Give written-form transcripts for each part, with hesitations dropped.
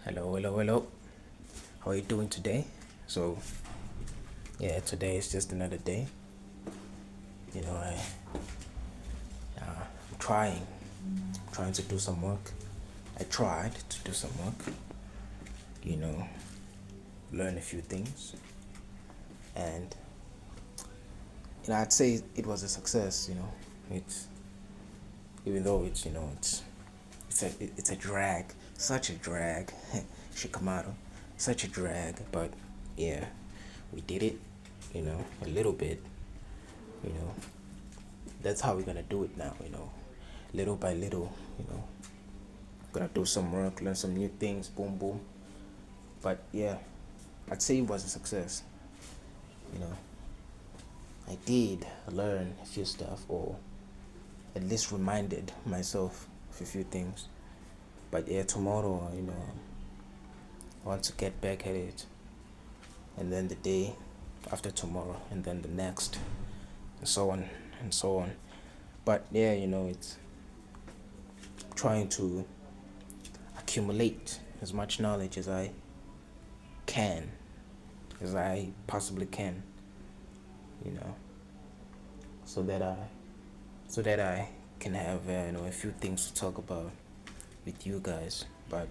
Hello, hello, hello. How are you doing today? So, yeah, today is just another day. I'm trying to do some work. I tried to do some work, you know, learn a few things. And, I'd say it was a success, It's, even though it's a drag, such a drag, Shikamaru, such a drag, but yeah, we did it, a little bit, you know, that's how we're gonna do it now, little by little, gonna do some work, learn some new things, boom, boom. But yeah, I'd say it was a success, you know. I did learn a few stuff, or at least reminded myself of a few things. But yeah, tomorrow, I want to get back at it, and then the day after tomorrow, and then the next, and so on and so on. But yeah, it's trying to accumulate as much knowledge as I can, as I possibly can, you know, so that I can have a few things to talk about with you guys. But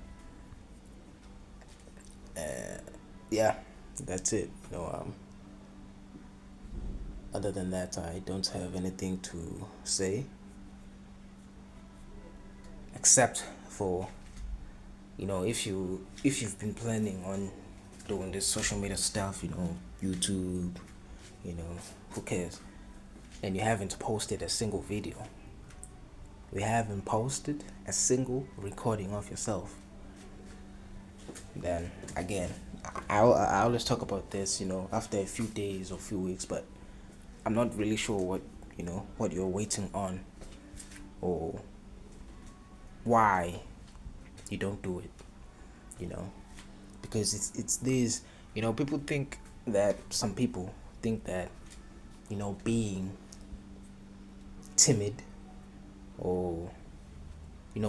yeah, that's it. Other than that, I don't have anything to say except for if you've been planning on doing this social media stuff, YouTube, who cares, and you haven't posted a single video, you haven't posted a single recording of yourself, then again, I always talk about this, after a few days or few weeks, but I'm not really sure what you're waiting on, or why you don't do it, you know because it's these, people think that some people think that being timid, or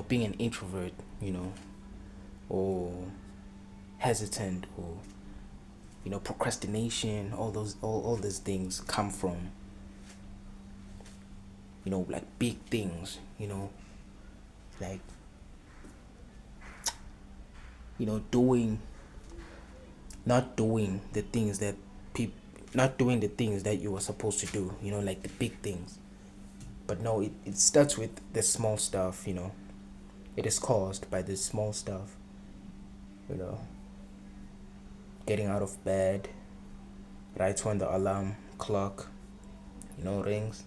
being an introvert, or hesitant, or procrastination, all these things come from like big things, like doing not doing the things that people not doing the things that you were supposed to do, like the big things. But no, it starts with the small stuff, it is caused by the small stuff, you know getting out of bed right when the alarm clock rings.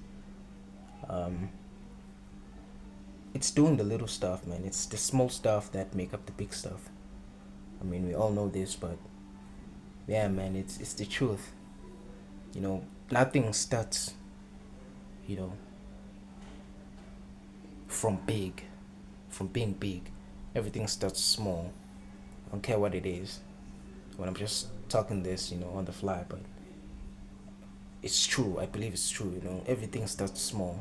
It's doing the little stuff, man. It's the small stuff that make up the big stuff. I mean, we all know this, but yeah, man, it's the truth. Nothing starts, you know, from big, from being big. Everything starts small. I don't care what it is. When I'm just talking this, on the fly, but it's true. I believe it's true. Everything starts small.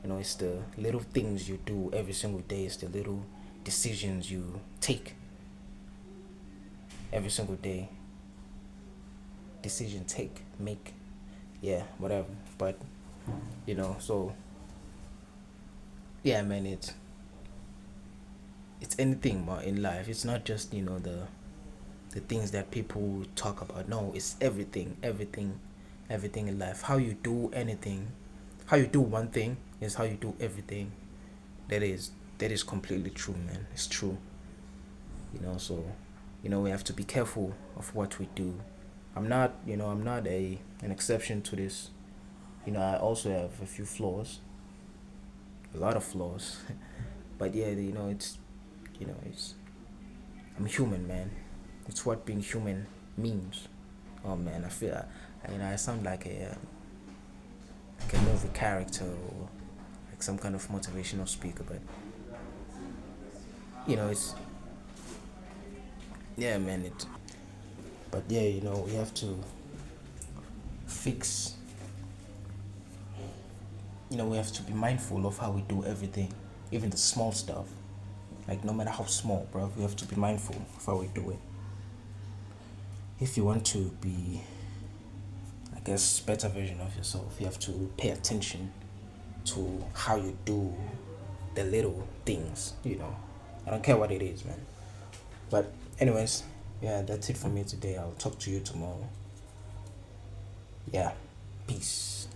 It's the little things you do every single day. It's the little decisions you take every single day. Decision take, make, yeah, whatever. But so yeah, man, it's anything more in life. It's not just the things that people talk about. No, it's everything in life. How you do anything, how you do one thing is how you do everything. That is completely true, man. It's true. So we have to be careful of what we do. I'm not an exception to this. I also have a few flaws, a lot of flaws. But yeah, it's I'm human, man. It's what being human means. Oh man, I feel I sound like a movie character, or like some kind of motivational speaker, but it's yeah, man. But yeah, we have to fix. We have to be mindful of how we do everything, even the small stuff. Like no matter how small, bro, you have to be mindful of how we do it. If you want to be, I guess, better version of yourself, you have to pay attention to how you do the little things, you know. I don't care what it is, man. But anyways, yeah, that's it for me today. I'll talk to you tomorrow. Yeah. Peace.